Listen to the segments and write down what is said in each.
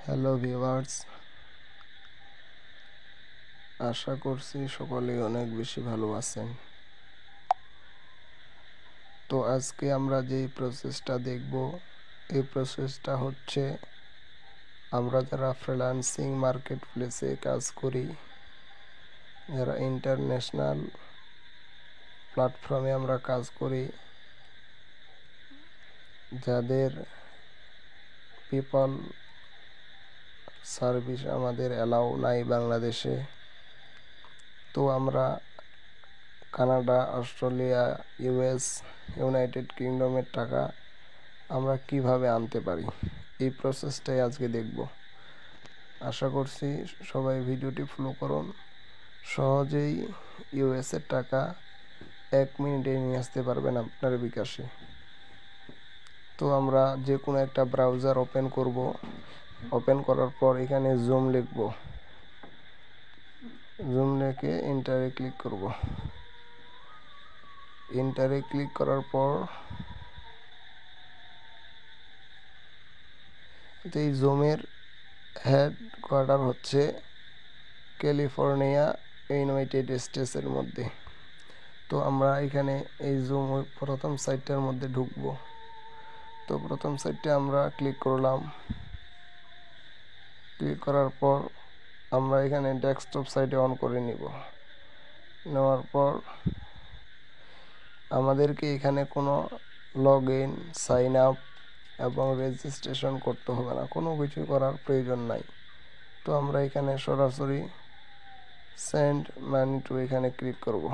Hello viewers, আশা করছি সকলেই অনেক বেশি ভালো আছেন। তো আজকে আমরা যেই প্রসেসটা দেখব, এই প্রসেসটা হচ্ছে আমরা যারা ফ্রিল্যান্সিং মার্কেট প্লেসে কাজ করি, যারা ইন্টারন্যাশনাল প্ল্যাটফর্মে আমরা কাজ করি, যাদের পিপল সার্ভিস আমাদের অ্যালাউ নাই বাংলাদেশে, তো আমরা কানাডা, অস্ট্রেলিয়া, ইউএস, ইউনাইটেড কিংডমের টাকা আমরা কিভাবে আনতে পারি, এই প্রসেসটাই আজকে দেখব। আশা করছি সবাই ভিডিওটি ফলো করুন। সহজেই ইউএসের টাকা 1 মিনিটে নিয়ে আসতে পারবেন আপনার বিকাশে। তো আমরা যে কোনো একটা ব্রাউজার ওপেন করব। ওপেন করার পর এখানে জুম লিখব। জুম লিখে এন্টারে ক্লিক করব। এন্টারে ক্লিক করার পর এই জুমের হেডকোয়ার্টার হচ্ছে ক্যালিফোর্নিয়া, ইউনাইটেড স্টেটসের মধ্যে। তো আমরা এখানে এই জুম প্রথম সাইটটার মধ্যে ঢুকবো। তো প্রথম সাইটে আমরা ক্লিক করলাম। ক্লিক করার পর আমরা এখানে ডেস্কটপ সাইটে অন করে নেওয়ার পর আমাদেরকে এখানে কোনো লগ ইন, সাইন আপ এবং রেজিস্ট্রেশন করতে হবে না, কোনো কিছু করার প্রয়োজন নাই। তো আমরা এখানে সরাসরি সেন্ড মানি টু এখানে ক্লিক করব।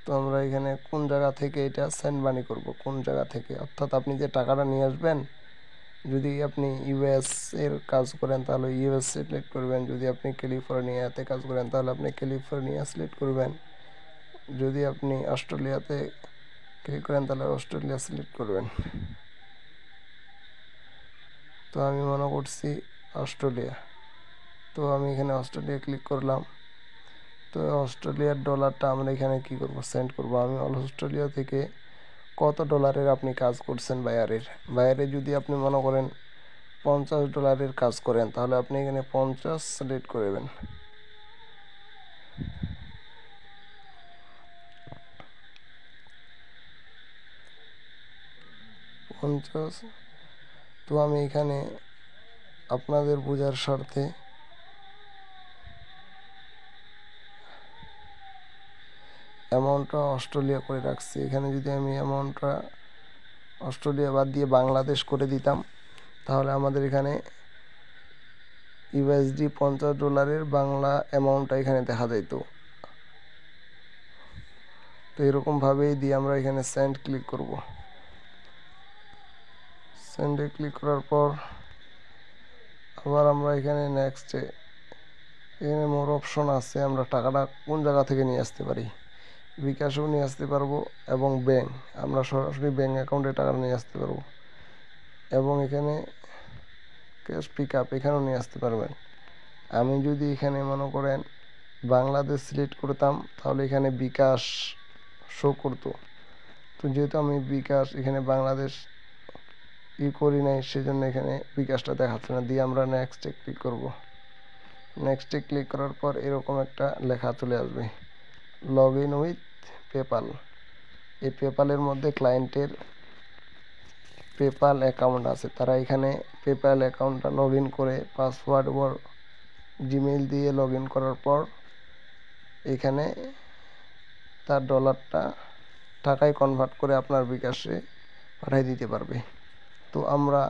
তো আমরা এখানে কোন জায়গা থেকে এটা সেন্ড মানি করব, কোন জায়গা থেকে, অর্থাৎ আপনি যে টাকাটা নিয়ে আসবেন, যদি আপনি ইউএস এর কাজ করেন তাহলে ইউএস সিলেক্ট করবেন, যদি আপনি ক্যালিফোর্নিয়াতে কাজ করেন তাহলে আপনি ক্যালিফোর্নিয়া সিলেক্ট করবেন, যদি আপনি অস্ট্রেলিয়াতে ক্লিক করেন তাহলে অস্ট্রেলিয়া সিলেক্ট করবেন। তো আমি মনে করছি অস্ট্রেলিয়া, তো আমি এখানে অস্ট্রেলিয়া ক্লিক করলাম। তো অস্ট্রেলিয়ার ডলারটা আমরা এখানে কি করব, সেন্ড করব। আমি অস্ট্রেলিয়া থেকে কত ডলারের আপনি কাজ করছেন বাইরে যদি আপনি মনে করেন $50 কাজ করেন, তাহলে আপনি এখানে 50 সিলেক্ট করবেন। 50। তো আমি এখানে আপনাদের বোঝার স্বার্থে অ্যামাউন্টটা অস্ট্রেলিয়া করে রাখছি। এখানে যদি আমি অ্যামাউন্টটা অস্ট্রেলিয়া বাদ দিয়ে বাংলাদেশ করে দিতাম, তাহলে আমাদের এখানে ইউএসডি $50 বাংলা অ্যামাউন্টটা এখানে দেখা যেত। তো এরকমভাবেই দিয়ে আমরা এখানে সেন্ড ক্লিক করব। সেন্ডে ক্লিক করার পর আবার আমরা এখানে নেক্সটে এখানে মোর অপশন আছে, আমরা টাকাটা কোন জায়গা থেকে নিয়ে আসতে পারি। বিকাশেও নিয়ে আসতে পারবো এবং ব্যাংক, আমরা সরাসরি ব্যাংক অ্যাকাউন্টে টাকা নিয়ে আসতে পারবো, এবং এখানে ক্যাশ পিক আপ এখানেও নিয়ে আসতে পারবেন। আমি যদি এখানে মনে করেন বাংলাদেশ সিলেক্ট করতাম, তাহলে এখানে বিকাশ শো করতো। তো যেহেতু আমি বিকাশ এখানে বাংলাদেশ করি নাই, সেজন্য এখানে বিকাশটা দেখাচ্ছে না, দিয়ে আমরা নেক্সটে ক্লিক করব। নেক্সটে ক্লিক করার পর এরকম একটা লেখা চলে আসবে, লগ ইন উইথ পেপাল। এই পেপালের মধ্যে ক্লায়েন্টের পেপাল অ্যাকাউন্ট আছে, তারা এখানে পেপাল অ্যাকাউন্টটা লগ ইন করে পাসওয়ার্ড ও জিমেইল দিয়ে লগ ইন করার পর এখানে তার ডলারটা টাকায় কনভার্ট করে আপনার বিকাশে পাঠিয়ে দিতে পারবে। তো আমরা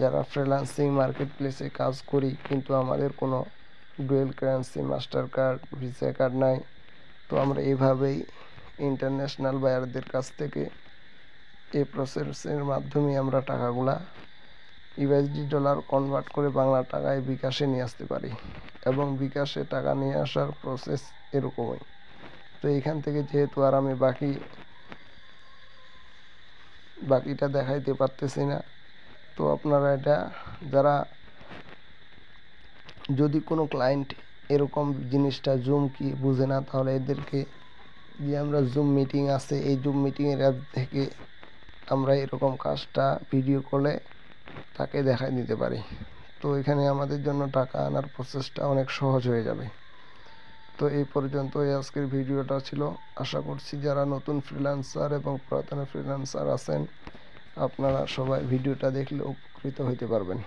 যারা ফ্রিল্যান্সিং মার্কেট প্লেসে কাজ করি কিন্তু আমাদের কোনো dual currency, master card, visa card নাই, তো আমরা এইভাবেই ইন্টারন্যাশনাল বায়ারদের কাছ থেকে এই প্রসেসের মাধ্যমে আমরা টাকাগুলা ইউএসডি ডলার কনভার্ট করে বাংলা টাকায় বিকাশে নিয়ে আসতে পারি, এবং বিকাশে টাকা নিয়ে আসার প্রসেস এরকমই। তো এইখান থেকে যেহেতু আর আমি বাকিটা দেখাইতে পারতেছি না, তো আপনারা এটা যারা, যদি কোনো ক্লায়েন্ট এরকম জিনিসটা জুম কি বুঝে না, তাহলে এদেরকে যে আমরা জুম মিটিং আছে, এই জুম মিটিংয়ের অ্যাপ থেকে আমরা এরকম কাজটা ভিডিও কলে তাকে দেখাই দিতে পারি। তো এখানে আমাদের জন্য টাকা আনার প্রসেসটা অনেক সহজ হয়ে যাবে। তো এই পর্যন্তই আজকের ভিডিওটা ছিল। আশা করছি যারা নতুন ফ্রিল্যান্সার এবং পুরাতন ফ্রিল্যান্সার আছেন আপনারা সবাই ভিডিওটা দেখলে উপকৃত হতে পারবেন।